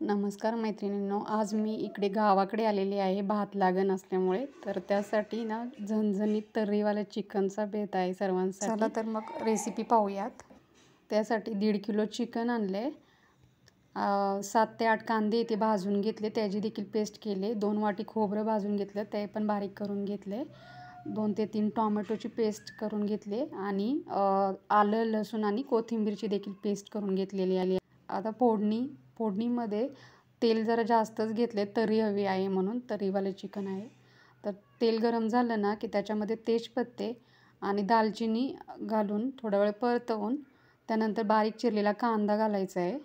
नमस्कार मैत्रिणींनो, आज मी इकडे गावाकडे आलेली आहे भात लागण असल्यामुळे. तर त्यासाठी ना झणझणीत तर्रीवाला चिकनचा बेत आहे सर्वांसाठी. चला तर मग रेसिपी पाहूयात. त्यासाठी 1.5 किलो चिकन आणले. 7 ते 8 कांदे इथे भाजून घेतले, त्याची देखील पेस्ट केले. 2 वाटी खोबरं भाजून घेतलं, ते पण बारीक करून घेतले. 2 ते 3 टोमॅटोची पेस्ट करून घेतले आणि आलं, लसूण आणि कोथिंबीरची देखील पेस्ट करून घेतलेली आहे. आता फोडणीमध्ये तेल जरा जास्तच घेतले, तर्री हवी आहे म्हणून, तर्रीवाले चिकन आहे. तर तेल गरम झालं ना की त्याच्यामध्ये तेजपत्ते आणि दालचिनी घालून थोडा वेळ परतवून त्यानंतर बारीक चिरलेला कांदा घालायचा आहे.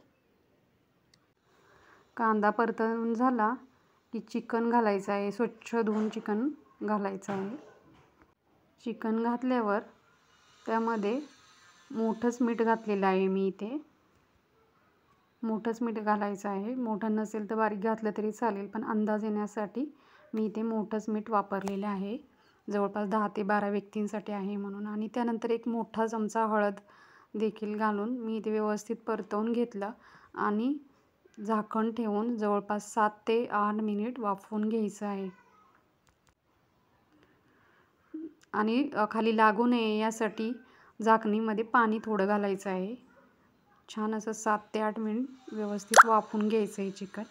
कांदा परतवून झाला की चिकन घालायचं आहे. स्वच्छ धुवून चिकन घालायचं आहे. चिकन घातल्यावर त्यामध्ये मोठंच मीठ घातलेलं आहे मी इथे. मोठंच मीठ घालायचं आहे. मोठं नसेल तर बारीक घातलं तरी चालेल, पण अंदाज येण्यासाठी मी इथे मोठंच मीठ वापरलेलं आहे. जवळपास 10 ते 12 व्यक्तींसाठी आहे म्हणून. आणि त्यानंतर एक मोठा चमचा हळद देखील घालून मी इथे व्यवस्थित परतवून घेतलं आणि झाकण ठेवून जवळपास 7 ते 8 मिनिट वाफवून घ्यायचं आहे. आणि खाली लागू नये यासाठी झाकणीमध्ये पाणी थोडं घालायचं आहे. छान असं 7 ते 8 मिनिट व्यवस्थित वाफवून घ्यायचं आहे चिकन.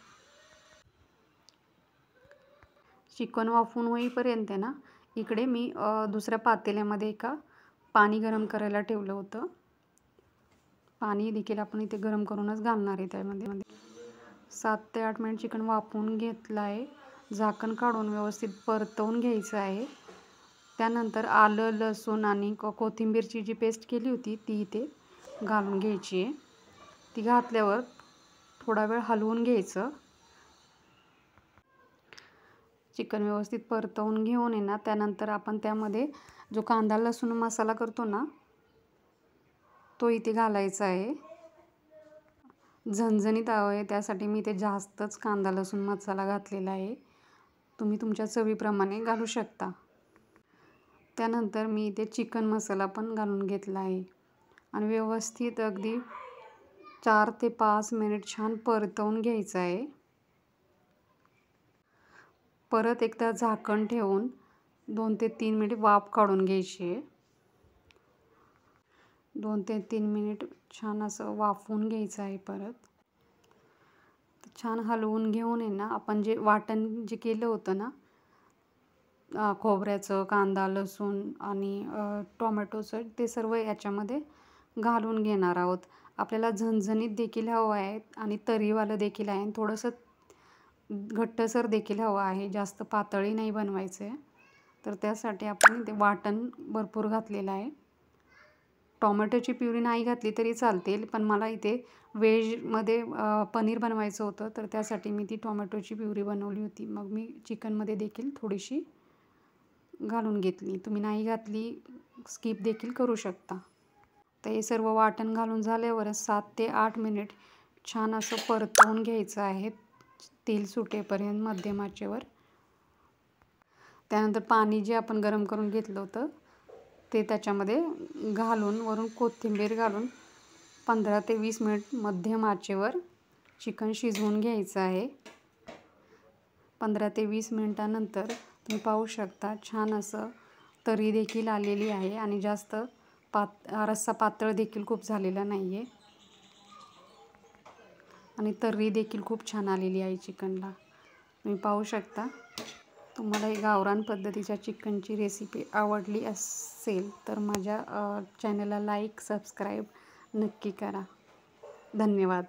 चिकन वाफवून होईपर्यंत ना इकडे मी दुसऱ्या पातेल्यामध्ये पाणी गरम करायला ठेवलं होतं. पाणी देखील आपण इथे गरम करूनच घालणार आहे त्यामध्ये. 7 ते 8 मिनिट चिकन वाफवून घेतलं आहे. झाकण काढून व्यवस्थित परतवून घ्यायचं आहे. त्यानंतर आलं, लसूण आणि कोथिंबीरची जी पेस्ट केली होती ती इथे घालून घ्यायची आहे. ती घातल्यावर थोडा वेळ हलवून घ्यायचं. चिकन व्यवस्थित परतवून घेऊन आहे ना त्यानंतर आपण त्यामध्ये जो कांदा लसूण मसाला करतो ना तो इथे घालायचा आहे. झणझणीत हवं आहे त्यासाठी मी इथे जास्तच कांदा लसूण मसाला घातलेला आहे. तुम्ही तुमच्या चवीप्रमाणे घालू शकता. त्यानंतर मी इथे चिकन मसाला पण घालून घेतला आहे आणि व्यवस्थित अगदी 4 ते 5 मिनिट छान परतवून घ्यायचं आहे. परत एकदा झाकण ठेवून 2 ते 3 मिनिट वाफ काढून घ्यायची आहे. 2 ते 3 मिनिट छान असं वाफवून घ्यायचं आहे. परत छान हलवून घेऊन आहे ना आपण जे वाटण जे केलं होतं ना खोबऱ्याचं, कांदा लसूण आणि टोमॅटोचं, ते सर्व याच्यामध्ये घालून घेणार आहोत. आपल्याला झणझणीत देखील हवं आहे आणि तर्रीवालं देखील आहे आणि थोडंसं घट्टसर देखील हवं आहे. जास्त पातळी नाही बनवायचं आहे. तर त्यासाठी आपण इथे वाटण भरपूर घातलेलं आहे. टोमॅटोची प्युरी नाही घातली तरी चालतील, पण मला इथे व्हेजमध्ये पनीर बनवायचं होतं तर त्यासाठी मी ती टोमॅटोची प्युरी बनवली होती. मग मी चिकनमध्ये देखील थोडीशी घालून घेतली. तुम्ही नाही घातली स्किप देखील करू शकता. तर हे सर्व वाटण घालून झाल्यावर 7 ते 8 मिनिट छान असं परतवून घ्यायचं आहे तेल सुटेपर्यंत मध्यम आचेवर. त्यानंतर पाणी जे आपण गरम करून घेतलं होतं ते त्याच्यामध्ये घालून वरून कोथिंबीर घालून 15 ते 20 मिनिट मध्यम आचेवर चिकन शिजवून घ्यायचं आहे. 15 ते 20 मिनिटानंतर तुम्ही पाहू शकता छान असं तर्री देखील आलेली आहे आणि जास्त रस्सा पातळ देखील खूप झालेला नाही आहे आणि तर्री देखील खूप छान आलेली आहे चिकनला. तुम्ही पाहू शकता. तुम्हाला ही गावरान पद्धतीच्या चिकनची रेसिपी आवडली असेल तर माझ्या चॅनलला लाईक सबस्क्राईब नक्की करा. धन्यवाद.